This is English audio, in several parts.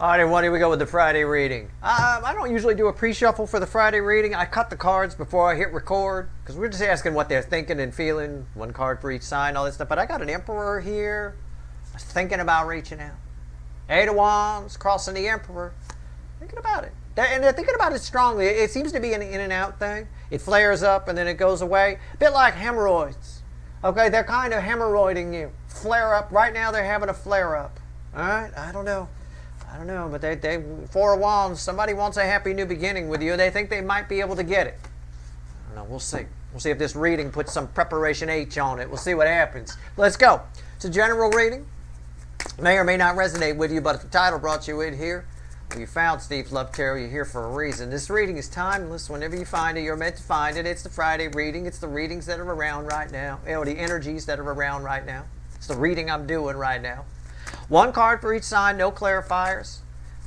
All right, everyone, here we go with the Friday reading. I don't usually do a pre-shuffle for the Friday reading. I cut the cards before I hit record because we're just asking what they're thinking and feeling. One card for each sign, all that stuff. But I got an Emperor here. I was thinking about reaching out. Eight of Wands crossing the Emperor. Thinking about it. And they're thinking about it strongly. It seems to be an in and out thing. It flares up and then it goes away. A bit like hemorrhoids. Okay, they're kind of hemorrhoiding you. Flare up. Right now they're having a flare up. All right, I don't know, but they Four of Wands, somebody wants a happy new beginning with you. They think they might be able to get it. I don't know, we'll see. We'll see if this reading puts some preparation H on it. We'll see what happens. Let's go. It's a general reading. May or may not resonate with you, but if the title brought you in here, or you found Steve's Love Tarot, you're here for a reason. This reading is timeless. Whenever you find it, you're meant to find it. It's the Friday reading. It's the readings that are around right now, or the energies that are around right now. It's the reading I'm doing right now. One card for each sign, no clarifiers.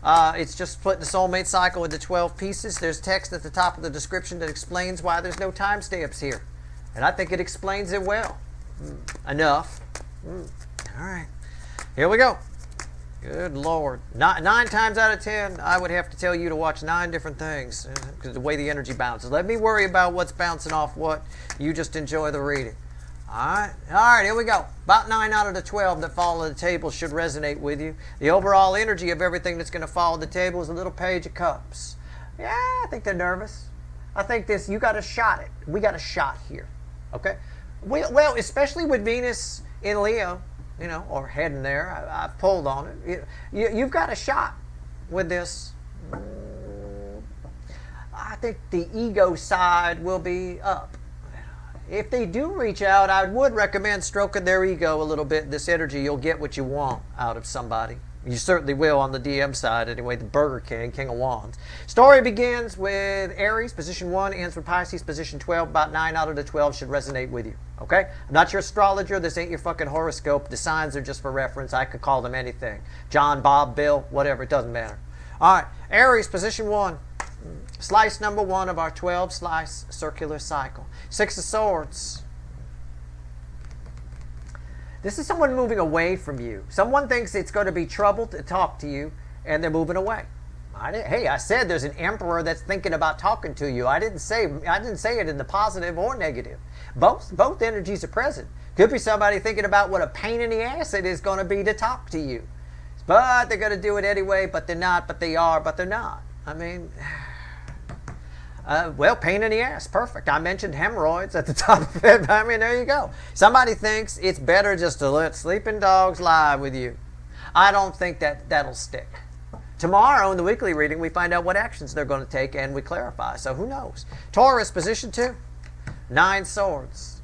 It's just split the soulmate cycle into 12 pieces. There's text at the top of the description that explains why there's no timestamps here. And I think it explains it well. Enough. All right. Here we go. Good Lord. Nine times out of 10, I would have to tell you to watch 9 different things because the way the energy bounces. Let me worry about what's bouncing off what. You just enjoy the reading. All right, here we go. About 9 out of the 12 that fall on the table should resonate with you. The overall energy of everything that's going to fall on the table is a little Page of Cups. Yeah, I think they're nervous. I think you got a shot at. We got a shot here, okay? Well, especially with Venus in Leo, or heading there. I've pulled on it. You've got a shot with this. I think the ego side will be up. If they do reach out, I would recommend stroking their ego a little bit. This energy, you'll get what you want out of somebody. You certainly will on the DM side anyway, the Burger King, King of Wands. Story begins with Aries, position 1, ends with Pisces, position 12. About 9 out of the 12 should resonate with you, okay? I'm not your astrologer. This ain't your fucking horoscope. The signs are just for reference. I could call them anything. John, Bob, Bill, whatever. It doesn't matter. All right, Aries, position 1. Slice number 1 of our 12-slice circular cycle. 6 of Swords. This is someone moving away from you. Someone thinks it's going to be trouble to talk to you, and they're moving away. I said there's an Emperor that's thinking about talking to you. I didn't say it in the positive or negative. Both energies are present. Could be somebody thinking about what a pain in the ass it is going to be to talk to you. But they're going to do it anyway, but they're not, but they are, but they're not. I mean... well, pain in the ass. Perfect. I mentioned hemorrhoids at the top of it. I mean, there you go. Somebody thinks it's better just to let sleeping dogs lie with you. I don't think that'll stick. Tomorrow in the weekly reading, we find out what actions they're going to take and we clarify. So who knows? Taurus, position 2. 9 swords.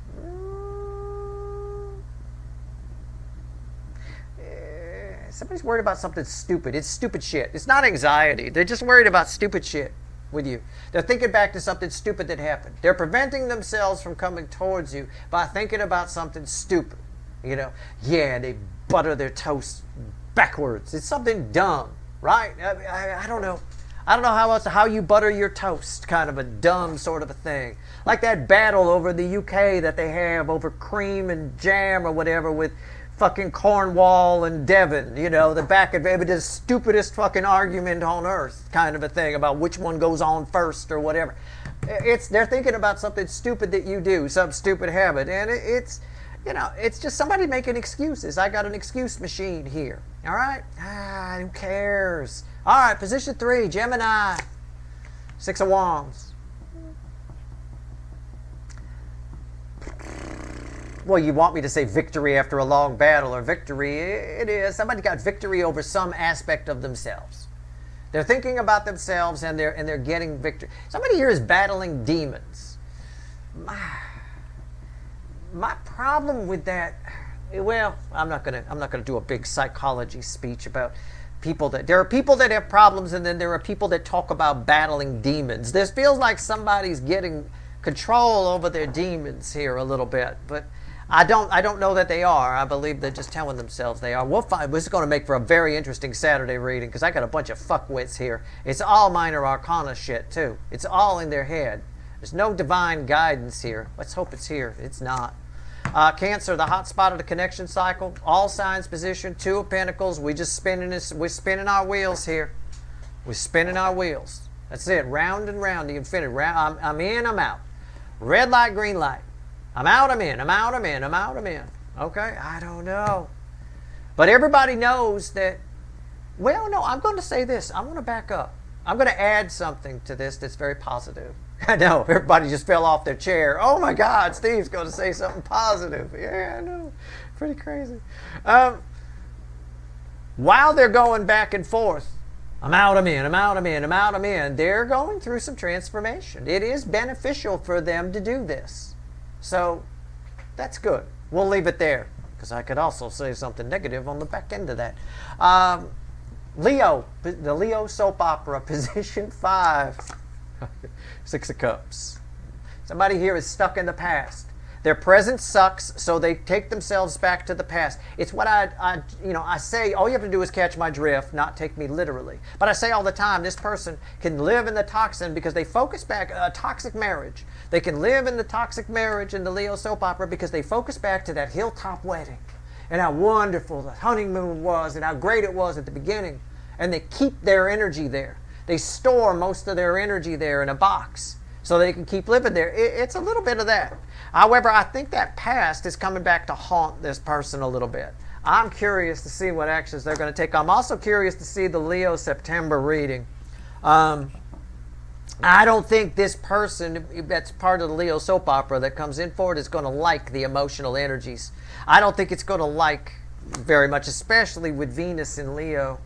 Somebody's worried about something stupid. It's stupid shit. It's not anxiety. They're just worried about stupid shit with you. They're thinking back to something stupid that happened. They're preventing themselves from coming towards you by thinking about something stupid. Yeah, they butter their toast backwards. It's something dumb, right? I don't know. I don't know how you butter your toast, kind of a dumb sort of a thing. Like that battle over the UK that they have over cream and jam or whatever with fucking Cornwall and Devon, the back of it, the stupidest fucking argument on earth, kind of a thing about which one goes on first or whatever. They're thinking about something stupid that you do, some stupid habit, and it's just somebody making excuses. I got an excuse machine here. All right, who cares? All right, position 3, Gemini, 6 of Wands. Well, you want me to say victory after a long battle or victory. It is. Somebody got victory over some aspect of themselves. They're thinking about themselves and they're getting victory. Somebody here is battling demons. My problem with that, well, I'm not gonna do a big psychology speech about people there are people that have problems and then there are people that talk about battling demons. This feels like somebody's getting control over their demons here a little bit, but I don't know that they are. I believe they're just telling themselves they are. We'll find. This is going to make for a very interesting Saturday reading because I got a bunch of fuckwits here. It's all minor arcana shit too. It's all in their head. There's no divine guidance here. Let's hope it's here. It's not. Cancer, the hot spot of the connection cycle. All signs position, 2 of Pentacles. We're spinning our wheels here. We're spinning our wheels. That's it. Round and round the infinity. I'm in, I'm out. Red light, green light. I'm out, I'm in. I'm out, I'm in. I'm out, I'm in. Okay? I don't know. But everybody knows that, well, no, I'm going to say this. I'm going to back up. I'm going to add something to this that's very positive. I know. Everybody just fell off their chair. Oh, my God, Steve's going to say something positive. Yeah, I know. Pretty crazy. While they're going back and forth, I'm out, I'm in, I'm out, I'm in, I'm out, I'm in, they're going through some transformation. It is beneficial for them to do this. So that's good. We'll leave it there, because I could also say something negative on the back end of that. Leo, the Leo soap opera, position 5. 6 of Cups. Somebody here is stuck in the past. Their present sucks, so they take themselves back to the past. It's what I say, all you have to do is catch my drift, not take me literally. But I say all the time, this person can live in the toxin because they focus back, a toxic marriage. They can live in the toxic marriage in the Leo soap opera because they focus back to that hilltop wedding and how wonderful the honeymoon was and how great it was at the beginning. And they keep their energy there. They store most of their energy there in a box so they can keep living there. It's a little bit of that. However, I think that past is coming back to haunt this person a little bit. I'm curious to see what actions they're going to take. I'm also curious to see the Leo September reading. I don't think this person that's part of the Leo soap opera that comes in for it is going to like the emotional energies. I don't think it's going to like very much, especially with Venus and Leo.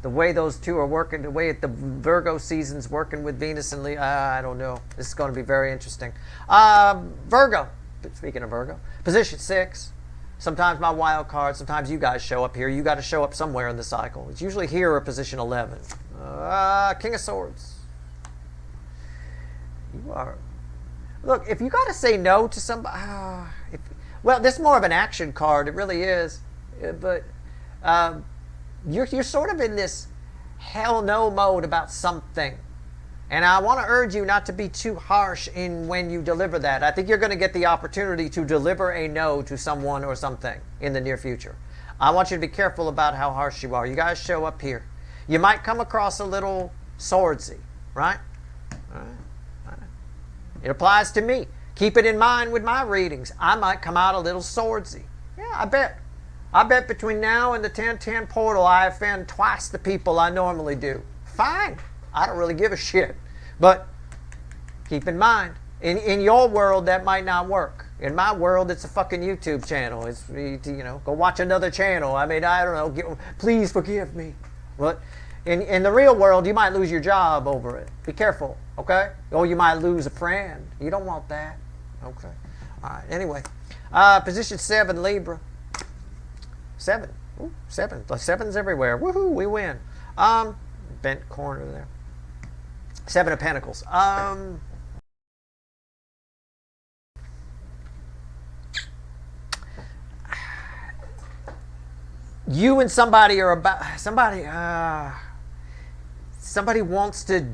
The way those two are working, the way the Virgo season's working with Venus and Leo, I don't know. This is going to be very interesting. Virgo, speaking of Virgo, position 6. Sometimes my wild card, sometimes you guys show up here. You got to show up somewhere in the cycle. It's usually here or position 11. King of Swords. You are. Look, if you got to say no to somebody, well, this is more of an action card. It really is. But you're sort of in this hell no mode about something. And I want to urge you not to be too harsh in when you deliver that. I think you're going to get the opportunity to deliver a no to someone or something in the near future. I want you to be careful about how harsh you are. You guys show up here. You might come across a little swordsy, right? All right. It applies to me. Keep it in mind with my readings. I might come out a little swordsy. Yeah, I bet. I bet between now and the 1010 portal, I offend twice the people I normally do. Fine. I don't really give a shit. But keep in mind, in your world, that might not work. In my world, it's a fucking YouTube channel. It's, go watch another channel. I mean, I don't know. Please forgive me. But in the real world, you might lose your job over it. Be careful, okay? Or you might lose a friend. You don't want that. Okay. All right. Anyway, position 7, Libra. 7. Ooh, 7. The 7's everywhere. Woohoo, we win. Bent corner there. 7 of Pentacles. You and somebody are about somebody wants to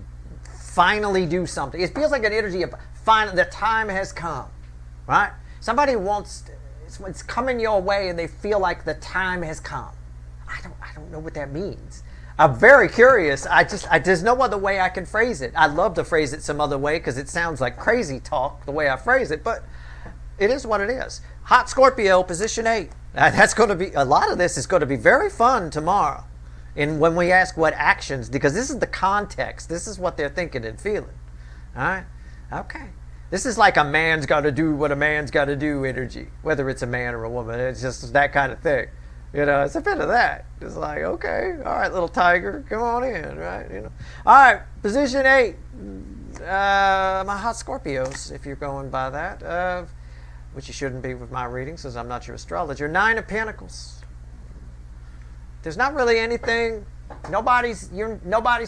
finally do something. It feels like an energy of finally the time has come, right? Somebody wants it's coming your way and they feel like the time has come. I don't know what that means. I'm very curious. There's no other way I can phrase it. I'd love to phrase it some other way because it sounds like crazy talk the way I phrase it, but it is what it is. Hot Scorpio, position 8. That's going to be, a lot of this is going to be very fun tomorrow. And when we ask what actions, because this is the context. This is what they're thinking and feeling. All right? Okay. This is like a man's got to do what a man's got to do energy, whether it's a man or a woman. It's just that kind of thing. It's a bit of that. It's like, okay, all right, little tiger, come on in, right? All right, position 8. My hot Scorpios, if you're going by that, which you shouldn't be with my readings, because I'm not your astrologer. 9 of Pentacles. There's not really anything. Nobody's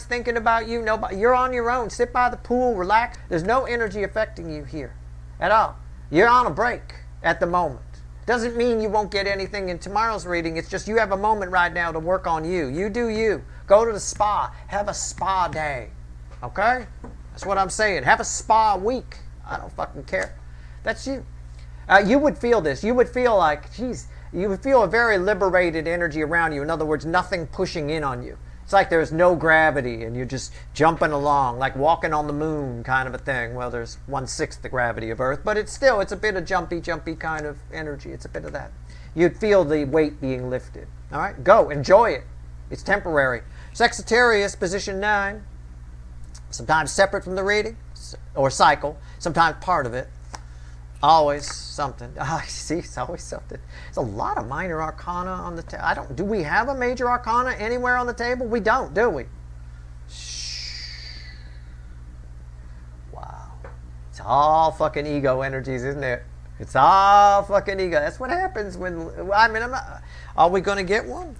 thinking about you. You're on your own. Sit by the pool, relax. There's no energy affecting you here at all. You're on a break at the moment. Doesn't mean you won't get anything in tomorrow's reading. It's just you have a moment right now to work on you. You do you. Go to the spa. Have a spa day. Okay? That's what I'm saying. Have a spa week. I don't fucking care. That's you. You would feel this. You would feel like, geez, you would feel a very liberated energy around you. In other words, nothing pushing in on you. It's like there's no gravity and you're just jumping along, like walking on the moon kind of a thing. Well, there's 1/6 the gravity of Earth, but it's a bit of jumpy kind of energy. It's a bit of that. You'd feel the weight being lifted. All right, go, enjoy it. It's temporary. Sagittarius, position 9, sometimes separate from the reading or cycle, sometimes part of it. Always something. See, it's always something. There's a lot of minor arcana on the table. Do we have a major arcana anywhere on the table? We don't, do we? Shh. Wow. It's all fucking ego energies, isn't it? It's all fucking ego. That's what happens when, I mean, are we going to get one?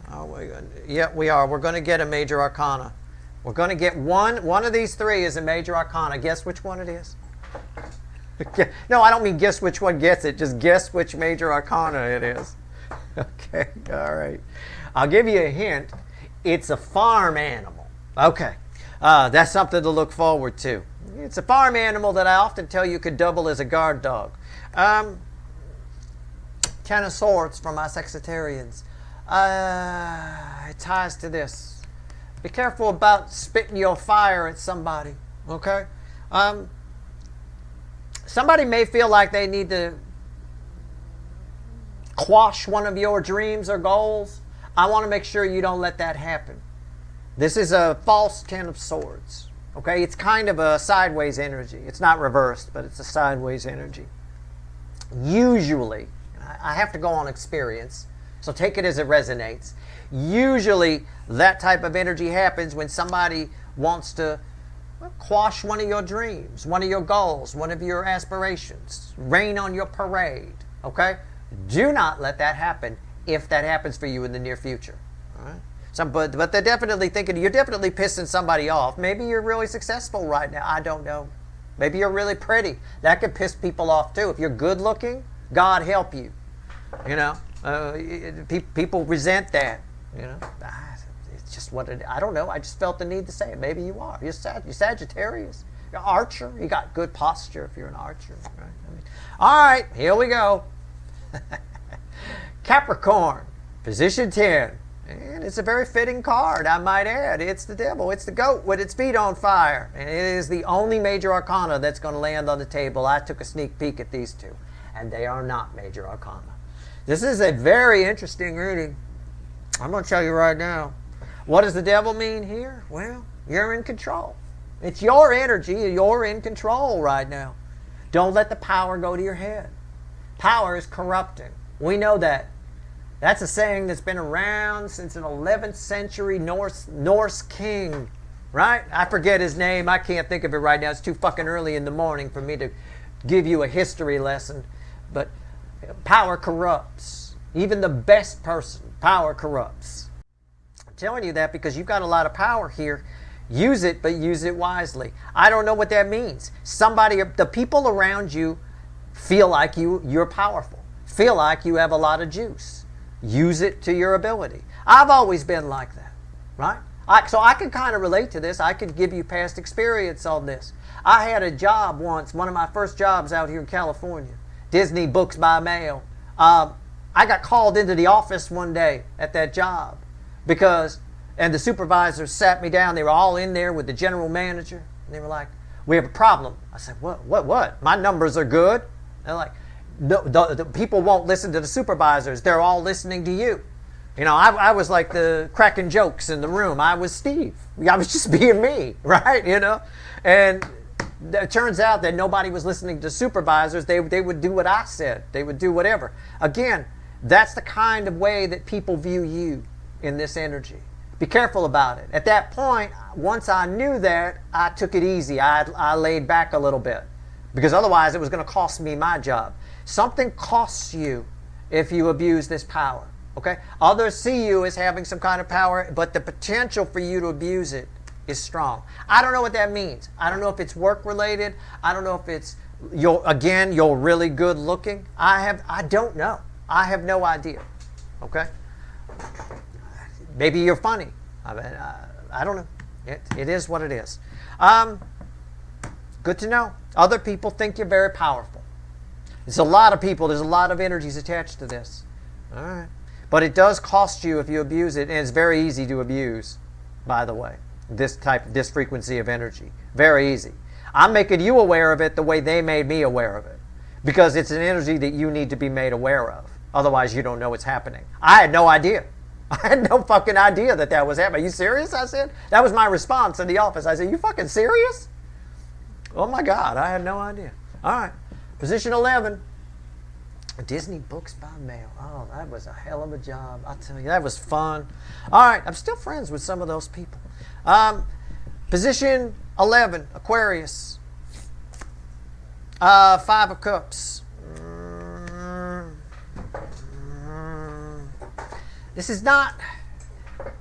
Yeah, we are. We're going to get a major arcana. We're going to get one. One of these three is a major arcana. Guess which one it is? No, I don't mean guess which one gets it. Just guess which major arcana it is. Okay, all right. I'll give you a hint. It's a farm animal. Okay, that's something to look forward to. It's a farm animal that I often tell you could double as a guard dog. 10 of Swords for my Sagittarians. It ties to this. Be careful about spitting your fire at somebody. Okay? Somebody may feel like they need to quash one of your dreams or goals. I want to make sure you don't let that happen. This is a false 10 of Swords. Okay? It's kind of a sideways energy. It's not reversed, but it's a sideways energy. Usually, I have to go on experience, so take it as it resonates. Usually, that type of energy happens when somebody wants to quash one of your dreams, one of your goals, one of your aspirations, rain on your parade. Okay? Do not let that happen if that happens for you in the near future. All right? But they're definitely thinking, you're definitely pissing somebody off. Maybe you're really successful right now. I don't know. Maybe you're really pretty. That could piss people off too. If you're good looking, God help you. You know, people resent that. You know, it's just what it. I don't know. I just felt the need to say it. Maybe you are. You're Sagittarius. You're Archer. You got good posture if you're an Archer. Right? All right, here we go. Capricorn, position 10. And it's a very fitting card, I might add. It's the devil. It's the goat with its feet on fire. And it is the only major arcana that's going to land on the table. I took a sneak peek at these two, and they are not major arcana. This is a very interesting reading. I'm going to tell you right now. What does the devil mean here? Well, you're in control. It's your energy. You're in control right now. Don't let the power go to your head. Power is corrupting. We know that. That's a saying that's been around since an 11th century Norse king, right? I forget his name. I can't think of it right now. It's too fucking early in the morning for me to give you a history lesson. But power corrupts. Even the best person, power corrupts. I'm telling you that because you've got a lot of power here. Use it, but use it wisely. I don't know what that means. The people around you feel like you're powerful. Feel like you have a lot of juice. Use it to your ability. I've always been like that, right? So I can kind of relate to this. I could give you past experience on this. I had a job once, one of my first jobs out here in California, Disney Books by Mail. I got called into the office one day at that job and the supervisors sat me down. They were all in there with the general manager. And they were like, "We have a problem." I said, What? My numbers are good. They're like, "No, the people won't listen to the supervisors. They're all listening to you." You know, I was like the cracking jokes in the room. I was Steve. I was just being me, right? You know? And it turns out that nobody was listening to supervisors. They would do what I said. They would do whatever. Again, that's the kind of way that people view you in this energy. Be careful about it. At that point, once I knew that, I took it easy. I laid back a little bit. Because otherwise it was going to cost me my job. Something costs you if you abuse this power. Okay? Others see you as having some kind of power, but the potential for you to abuse it is strong. I don't know what that means. I don't know if it's work related. I don't know if it's you're really good looking. I don't know. I have no idea. Okay? Maybe you're funny. I don't know. It is what it is. Good to know. Other people think you're very powerful. It's a lot of people. There's a lot of energies attached to this. All right. But it does cost you if you abuse it, and it's very easy to abuse, by the way, this frequency of energy. Very easy. I'm making you aware of it the way they made me aware of it, because it's an energy that you need to be made aware of. Otherwise, you don't know what's happening. I had no idea. I had no fucking idea that was happening. Are you serious? I said. That was my response in the office. I said, you fucking serious? Oh my God, I had no idea. All right. Position 11. Disney books by mail. Oh, that was a hell of a job. I'll tell you, that was fun. All right, I'm still friends with some of those people. Position 11, Aquarius. 5 of Cups. This is not,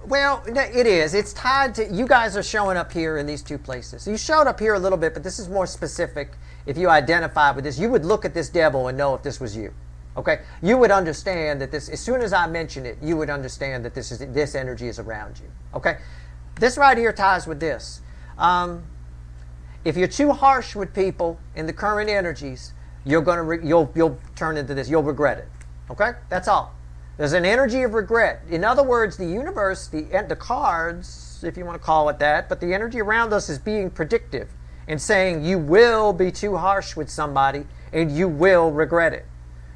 well, it is. It's tied to, you guys are showing up here in these two places. You showed up here a little bit, but this is more specific. If you identify with this, you would look at this devil and know if this was you. Okay? You would understand that this, as soon as I mention it, you would understand that this energy is around you. Okay? This right here ties with this. If you're too harsh with people in the current energies, you'll turn into this. You'll regret it. Okay? That's all. There's an energy of regret. In other words, the universe, the cards, if you want to call it that, but the energy around us is being predictive and saying you will be too harsh with somebody and you will regret it.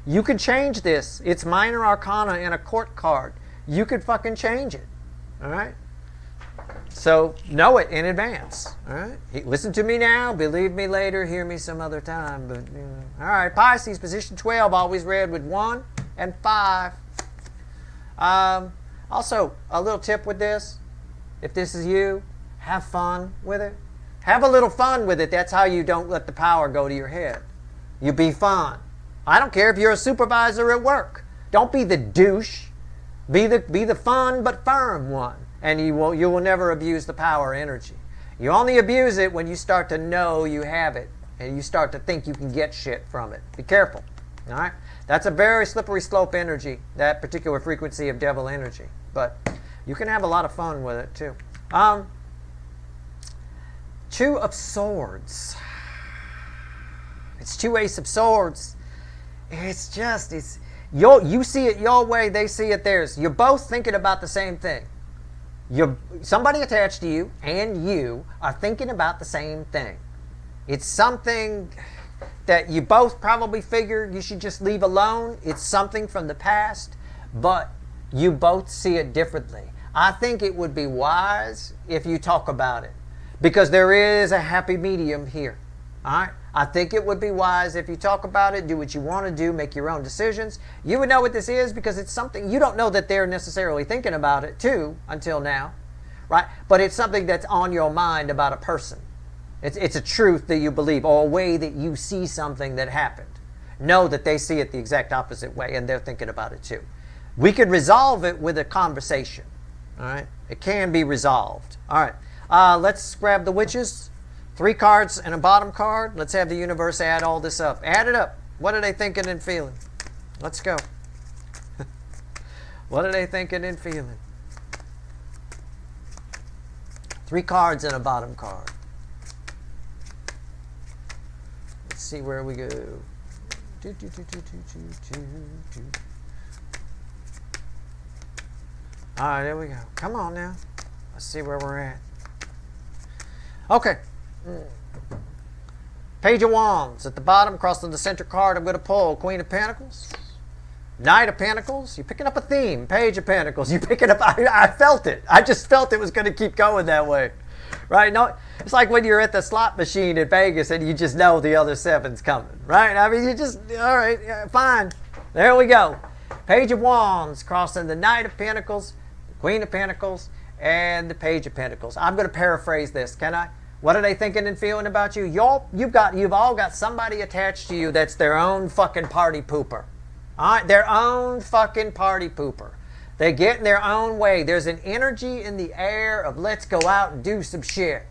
You could change this. It's minor arcana and a court card. You could fucking change it. All right? So know it in advance. All right? Listen to me now. Believe me later. Hear me some other time. But all right, Pisces, position 12, always read with 1 and 5. Also, a little tip with this. If this is you, have fun with it. Have a little fun with it. That's how you don't let the power go to your head. You be fun. I don't care if you're a supervisor at work. Don't be the douche. Be the fun but firm one. And you will never abuse the power energy. You only abuse it when you start to know you have it. And you start to think you can get shit from it. Be careful. All right? That's a very slippery slope energy, that particular frequency of devil energy. But you can have a lot of fun with it too. 2 of Swords. It's 2 Ace of Swords. You see it your way, they see it theirs. You're both thinking about the same thing. Somebody attached to you and you are thinking about the same thing. It's something that you both probably figure you should just leave alone. It's something from the past, but you both see it differently. I think it would be wise if you talk about it, because there is a happy medium here. All right? I think it would be wise if you talk about it, do what you want to do, make your own decisions. You would know what this is because it's something, you don't know that they're necessarily thinking about it too until now, right? But it's something that's on your mind about a person. It's a truth that you believe, or a way that you see something that happened. Know that they see it the exact opposite way and they're thinking about it too. We could resolve it with a conversation. All right? It can be resolved. All right. Let's grab the witches. 3 cards and a bottom card. Let's have the universe add all this up. Add it up. What are they thinking and feeling? Let's go. What are they thinking and feeling? 3 cards and a bottom card. Let's see where we go. All right, there we go. Come on now. Let's see where we're at. Okay. Page of Wands at the bottom, across from the center card. I'm going to pull Queen of Pentacles, Knight of Pentacles. You're picking up a theme. Page of Pentacles. You're picking up. I felt it. I just felt it was going to keep going that way, right? No, it's like when you're at the slot machine in Vegas and you just know the other 7's coming, right? I mean, you just all right, yeah, fine. There we go. Page of Wands crossing the Knight of Pentacles, the Queen of Pentacles, and the Page of Pentacles. I'm going to paraphrase this. Can I? What are they thinking and feeling about you? You've all got somebody attached to you that's their own fucking party pooper. All right? Their own fucking party pooper. They get in their own way. There's an energy in the air of let's go out and do some shit.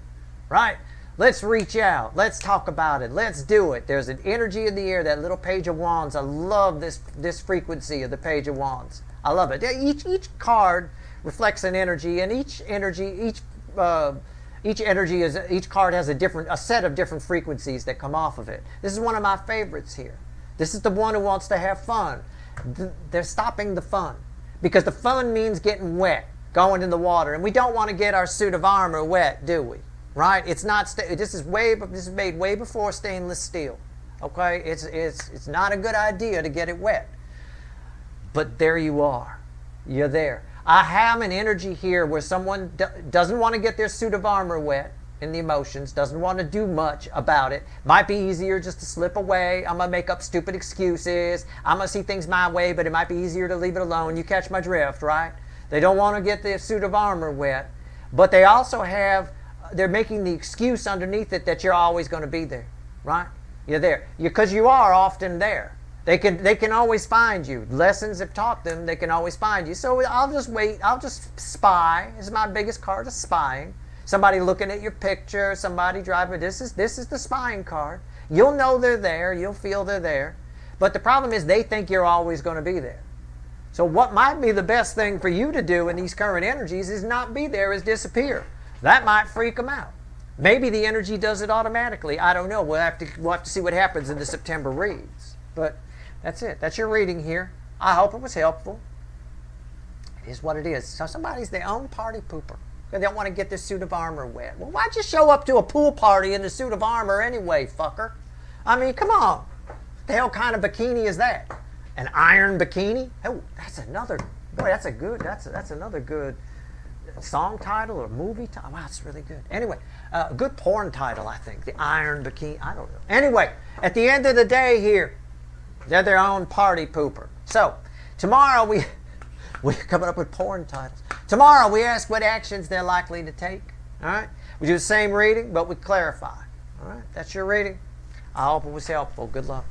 Right? Let's reach out. Let's talk about it. Let's do it. There's an energy in the air, that little Page of Wands. I love this frequency of the Page of Wands. I love it. Each card reflects an energy, and each card has a set of different frequencies that come off of it. This is one of my favorites here. This is the one who wants to have fun. They're stopping the fun. Because the fun means getting wet, going in the water. And we don't want to get our suit of armor wet, do we? Right? It's not. This is made way before stainless steel. Okay? It's not a good idea to get it wet. But there you are. You're there. I have an energy here where someone doesn't want to get their suit of armor wet in the emotions, doesn't want to do much about it. Might be easier just to slip away. I'm going to make up stupid excuses. I'm going to see things my way, but it might be easier to leave it alone. You catch my drift, right? They don't want to get their suit of armor wet, but they also they're making the excuse underneath it that you're always going to be there, right? You're there. Because you are often there. They can always find you. Lessons have taught them they can always find you. So I'll just wait. I'll just spy. This is my biggest card of spying. Somebody looking at your picture, somebody driving. This is the spying card. You'll know they're there. You'll feel they're there. But the problem is they think you're always going to be there. So what might be the best thing for you to do in these current energies is not be there, is disappear. That might freak them out. Maybe the energy does it automatically. I don't know. We'll have to see what happens in the September reads. But that's it. That's your reading here. I hope it was helpful. It is what it is. So somebody's their own party pooper. They don't want to get their suit of armor wet. Well, why'd you show up to a pool party in the suit of armor anyway, fucker? I mean, come on. What the hell kind of bikini is that? An iron bikini? Oh, that's another. Boy, that's another good song title or movie title. Wow, that's really good. Anyway, a good porn title, I think. The Iron Bikini. I don't know. Anyway, at the end of the day here, they're their own party pooper. So, tomorrow we're coming up with porn titles. Tomorrow we ask what actions they're likely to take. All right? We do the same reading, but we clarify. All right? That's your reading. I hope it was helpful. Good luck.